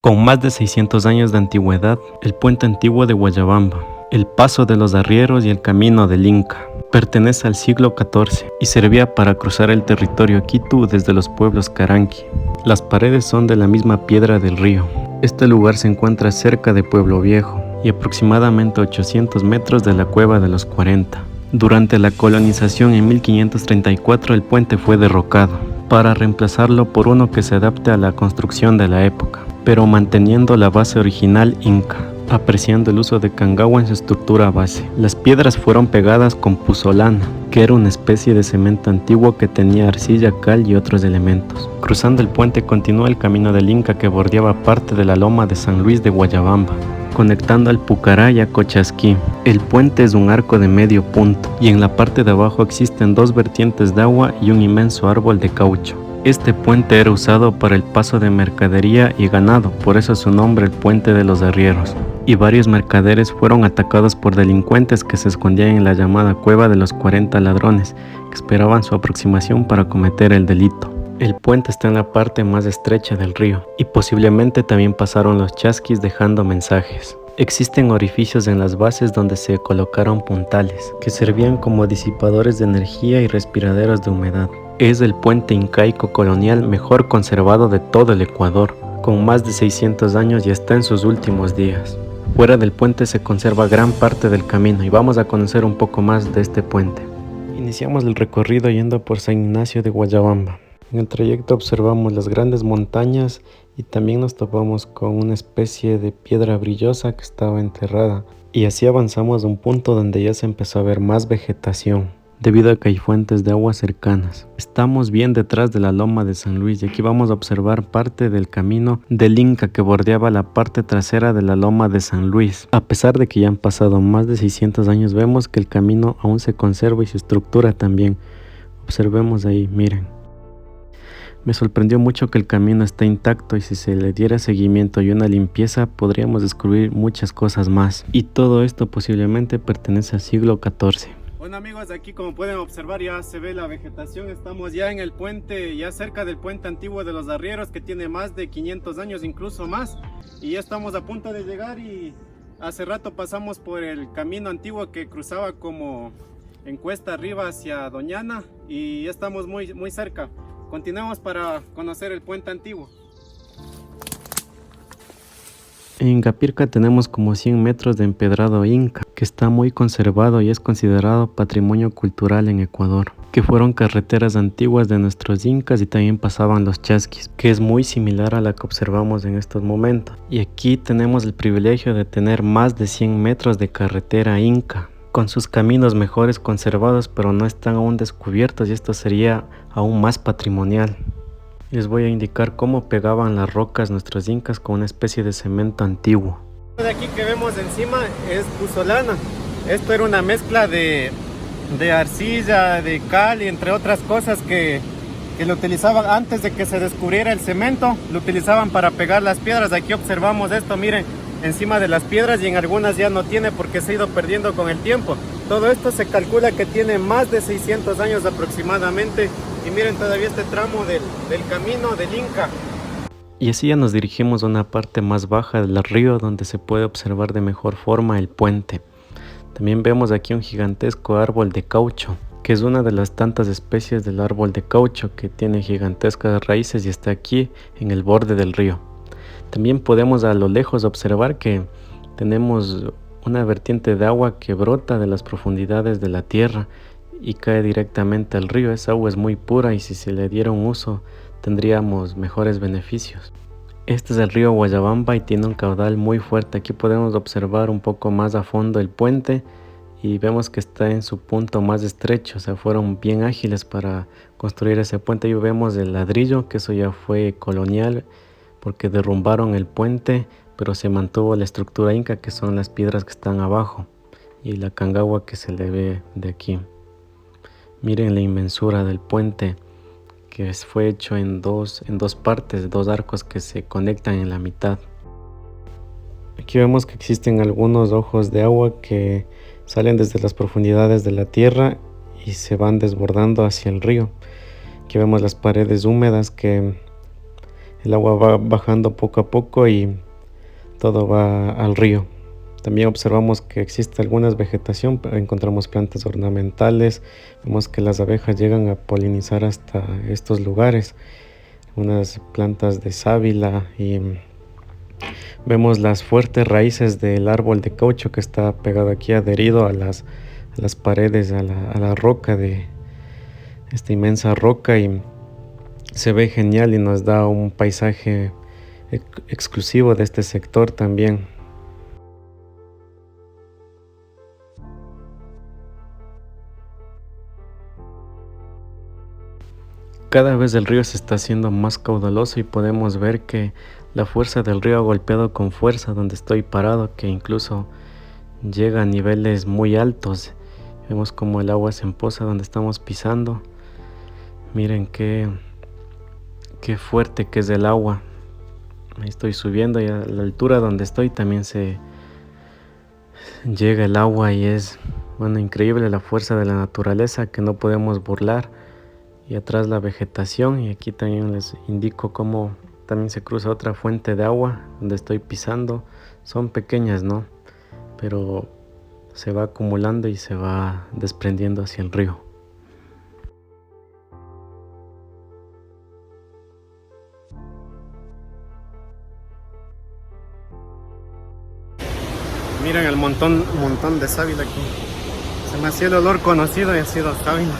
Con más de 600 años de antigüedad, el puente antiguo de Guayabamba, el paso de los arrieros y el camino del Inca, pertenece al siglo XIV y servía para cruzar el territorio Quito desde los pueblos Caranqui. Las paredes son de la misma piedra del río. Este lugar se encuentra cerca de Pueblo Viejo y aproximadamente 800 metros de la Cueva de los 40. Durante la colonización en 1534 el puente fue derrocado para reemplazarlo por uno que se adapte a la construcción de la época, pero manteniendo la base original inca, apreciando el uso de cangagua en su estructura base. Las piedras fueron pegadas con puzolana, que era una especie de cemento antiguo que tenía arcilla, cal y otros elementos. Cruzando el puente continúa el camino del Inca que bordeaba parte de la loma de San Luis de Guayabamba, conectando al Pucará y a Cochasquí. El puente es un arco de medio punto y en la parte de abajo existen dos vertientes de agua y un inmenso árbol de caucho. Este puente era usado para el paso de mercadería y ganado, por eso su nombre, el Puente de los Arrieros. Y varios mercaderes fueron atacados por delincuentes que se escondían en la llamada Cueva de los 40 ladrones, que esperaban su aproximación para cometer el delito. El puente está en la parte más estrecha del río, y posiblemente también pasaron los chasquis dejando mensajes. Existen orificios en las bases donde se colocaron puntales, que servían como disipadores de energía y respiraderos de humedad. Es el puente incaico colonial mejor conservado de todo el Ecuador, con más de 600 años y está en sus últimos días. Fuera del puente se conserva gran parte del camino y vamos a conocer un poco más de este puente. Iniciamos el recorrido yendo por San Ignacio de Guayabamba. En el trayecto observamos las grandes montañas y también nos topamos con una especie de piedra brillosa que estaba enterrada. Y así avanzamos a un punto donde ya se empezó a ver más vegetación, debido a que hay fuentes de agua cercanas. Estamos bien detrás de la loma de San Luis y aquí vamos a observar parte del camino del Inca que bordeaba la parte trasera de la loma de San Luis. A pesar de que ya han pasado más de 600 años, vemos que el camino aún se conserva y su estructura también. Observemos ahí, miren. Me sorprendió mucho que el camino está intacto y si se le diera seguimiento y una limpieza podríamos descubrir muchas cosas más. Y todo esto posiblemente pertenece al siglo XIV. Bueno amigos, aquí como pueden observar ya se ve la vegetación. Estamos ya en el puente, ya cerca del puente antiguo de los arrieros que tiene más de 500 años, incluso más. Y ya estamos a punto de llegar y hace rato pasamos por el camino antiguo que cruzaba como en cuesta arriba hacia Doñana y ya estamos muy cerca. Continuamos para conocer el puente antiguo. En Gapirca tenemos como 100 metros de empedrado inca, que está muy conservado y es considerado patrimonio cultural en Ecuador, que fueron carreteras antiguas de nuestros incas y también pasaban los chasquis, que es muy similar a la que observamos en estos momentos. Y aquí tenemos el privilegio de tener más de 100 metros de carretera inca, con sus caminos mejores conservados pero no están aún descubiertos y esto sería aún más patrimonial. Les voy a indicar cómo pegaban las rocas nuestros incas con una especie de cemento antiguo. De aquí que vemos encima es puzolana. Esto era una mezcla de arcilla, de cal y entre otras cosas que lo utilizaban antes de que se descubriera el cemento. Lo utilizaban para pegar las piedras. Aquí observamos esto, miren, encima de las piedras y en algunas ya no tiene porque se ha ido perdiendo con el tiempo. Todo esto se calcula que tiene más de 600 años aproximadamente. Y miren todavía este tramo del camino del Inca. Y así ya nos dirigimos a una parte más baja del río donde se puede observar de mejor forma el puente. También vemos aquí un gigantesco árbol de caucho, que es una de las tantas especies del árbol de caucho que tiene gigantescas raíces y está aquí en el borde del río. También podemos a lo lejos observar que tenemos una vertiente de agua que brota de las profundidades de la tierra y cae directamente al río. Esa agua es muy pura y si se le diera un uso tendríamos mejores beneficios. Este es el río Guayabamba y tiene un caudal muy fuerte. Aquí podemos observar un poco más a fondo el puente y vemos que está en su punto más estrecho, o sea, fueron bien ágiles para construir ese puente. Y vemos el ladrillo, que eso ya fue colonial porque derrumbaron el puente, pero se mantuvo la estructura inca, que son las piedras que están abajo, y la cangagua que se le ve de aquí. Miren la inmensura del puente, que fue hecho en dos partes, dos arcos que se conectan en la mitad. Aquí vemos que existen algunos ojos de agua que salen desde las profundidades de la tierra y se van desbordando hacia el río. Aquí vemos las paredes húmedas que el agua va bajando poco a poco y todo va al río. También observamos que existe alguna vegetación, encontramos plantas ornamentales, vemos que las abejas llegan a polinizar hasta estos lugares, unas plantas de sábila y vemos las fuertes raíces del árbol de caucho que está pegado aquí, adherido a las paredes, a la roca de esta inmensa roca, y se ve genial y nos da un paisaje exclusivo de este sector también. Cada vez el río se está haciendo más caudaloso y podemos ver que la fuerza del río ha golpeado con fuerza donde estoy parado, que incluso llega a niveles muy altos. Vemos como el agua se empoza donde estamos pisando. Miren qué fuerte que es el agua. Ahí estoy subiendo y a la altura donde estoy también se llega el agua y es, bueno, increíble la fuerza de la naturaleza que no podemos burlar. Y atrás la vegetación, y aquí también les indico cómo también se cruza otra fuente de agua donde estoy pisando. Son pequeñas, ¿no? Pero se va acumulando y se va desprendiendo hacia el río. Miren el montón de sábila aquí. Se me hacía el olor conocido y ha sido sábila.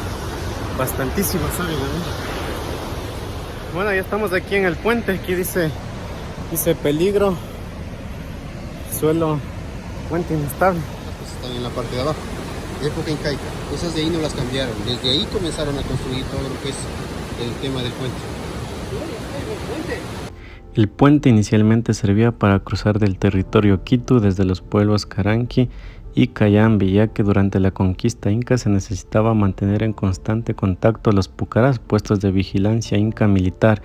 Bastantísima sábila, ¿no? Bueno, ya estamos aquí en el puente. Aquí dice peligro, suelo, puente inestable. Pues están en la parte de abajo, época incaica. Esas de ahí no las cambiaron. Desde ahí comenzaron a construir todo lo que es el tema del puente. El puente inicialmente servía para cruzar del territorio Quitu desde los pueblos Caranqui y Cayambe, ya que durante la conquista inca se necesitaba mantener en constante contacto los pucarás, puestos de vigilancia inca militar,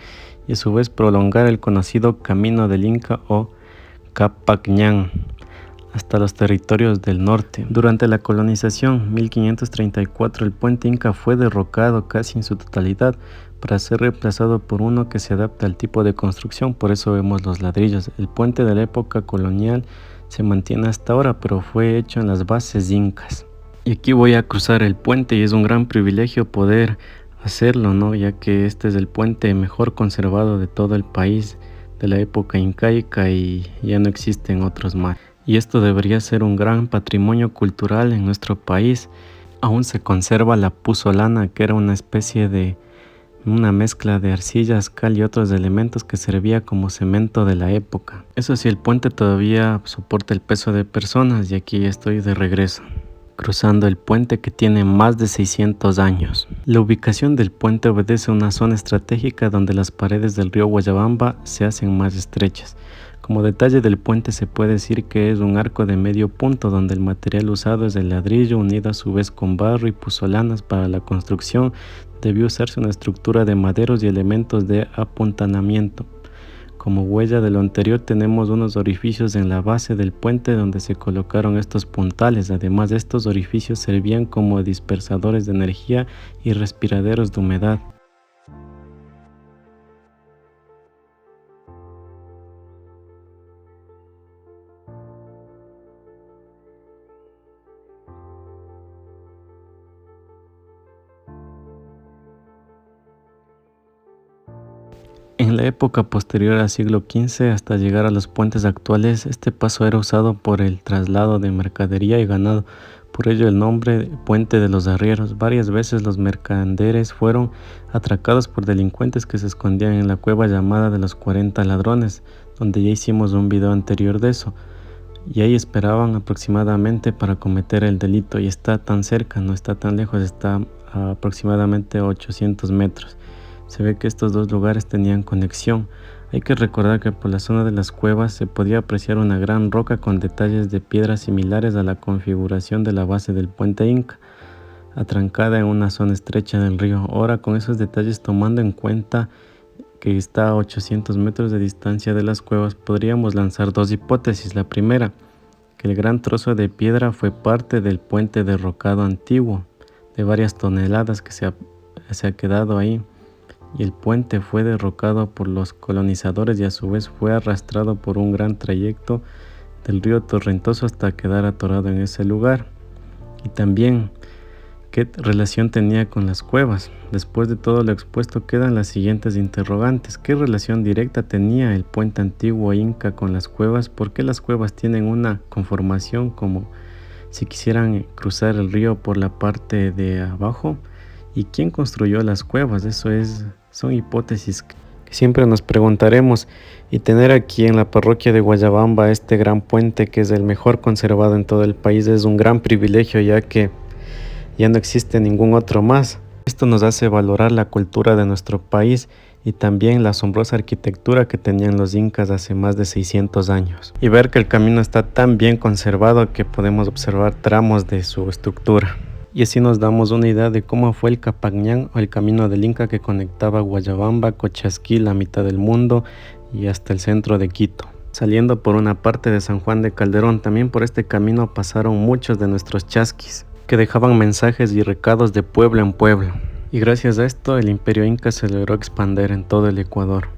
y a su vez prolongar el conocido Camino del Inca o Capacñán hasta los territorios del norte. Durante la colonización 1534 el puente inca fue derrocado casi en su totalidad para ser reemplazado por uno que se adapta al tipo de construcción, por eso vemos los ladrillos. El puente de la época colonial se mantiene hasta ahora, pero fue hecho en las bases incas. Y aquí voy a cruzar el puente y es un gran privilegio poder hacerlo, ¿no? Ya que este es el puente mejor conservado de todo el país de la época incaica y ya no existen otros más. Y esto debería ser un gran patrimonio cultural en nuestro país. Aún se conserva la puzolana, que era una especie de una mezcla de arcillas, cal y otros elementos que servía como cemento de la época. Eso sí, el puente todavía soporta el peso de personas y aquí estoy de regreso, cruzando el puente que tiene más de 600 años. La ubicación del puente obedece a una zona estratégica donde las paredes del río Guayabamba se hacen más estrechas. Como detalle del puente se puede decir que es un arco de medio punto donde el material usado es el ladrillo unido a su vez con barro y puzolanas. Para la construcción debió usarse una estructura de maderos y elementos de apuntalamiento. Como huella de lo anterior tenemos unos orificios en la base del puente donde se colocaron estos puntales. Además, estos orificios servían como dispersadores de energía y respiraderos de humedad. En la época posterior al siglo XV hasta llegar a los puentes actuales, este paso era usado por el traslado de mercadería y ganado, por ello el nombre Puente de los Arrieros. Varias veces los mercaderes fueron atracados por delincuentes que se escondían en la cueva llamada de los 40 ladrones, donde ya hicimos un video anterior de eso, y ahí esperaban aproximadamente para cometer el delito, y está tan cerca, no está tan lejos, está a aproximadamente 800 metros. Se ve que estos dos lugares tenían conexión. Hay que recordar que por la zona de las cuevas se podía apreciar una gran roca con detalles de piedras similares a la configuración de la base del puente inca, atrancada en una zona estrecha del río. Ahora, con esos detalles, tomando en cuenta que está a 800 metros de distancia de las cuevas, podríamos lanzar dos hipótesis. La primera, que el gran trozo de piedra fue parte del puente derrocado antiguo, de varias toneladas que se ha quedado ahí. y el puente fue derrocado por los colonizadores y a su vez fue arrastrado por un gran trayecto del río Torrentoso hasta quedar atorado en ese lugar. Y también, ¿qué relación tenía con las cuevas? Después de todo lo expuesto quedan las siguientes interrogantes. ¿Qué relación directa tenía el puente antiguo inca con las cuevas? ¿Por qué las cuevas tienen una conformación como si quisieran cruzar el río por la parte de abajo? ¿Y quién construyó las cuevas? Son hipótesis que siempre nos preguntaremos. Y tener aquí en la parroquia de Guayabamba este gran puente, que es el mejor conservado en todo el país, es un gran privilegio, ya que ya no existe ningún otro más. Esto nos hace valorar la cultura de nuestro país y también la asombrosa arquitectura que tenían los incas hace más de 600 años. Y ver que el camino está tan bien conservado que podemos observar tramos de su estructura. Y así nos damos una idea de cómo fue el Capacñán o el camino del Inca que conectaba Guayabamba, Cochasquí, la mitad del mundo y hasta el centro de Quito. Saliendo por una parte de San Juan de Calderón, también por este camino pasaron muchos de nuestros chasquis, que dejaban mensajes y recados de pueblo en pueblo. Y gracias a esto el imperio inca se logró expandir en todo el Ecuador.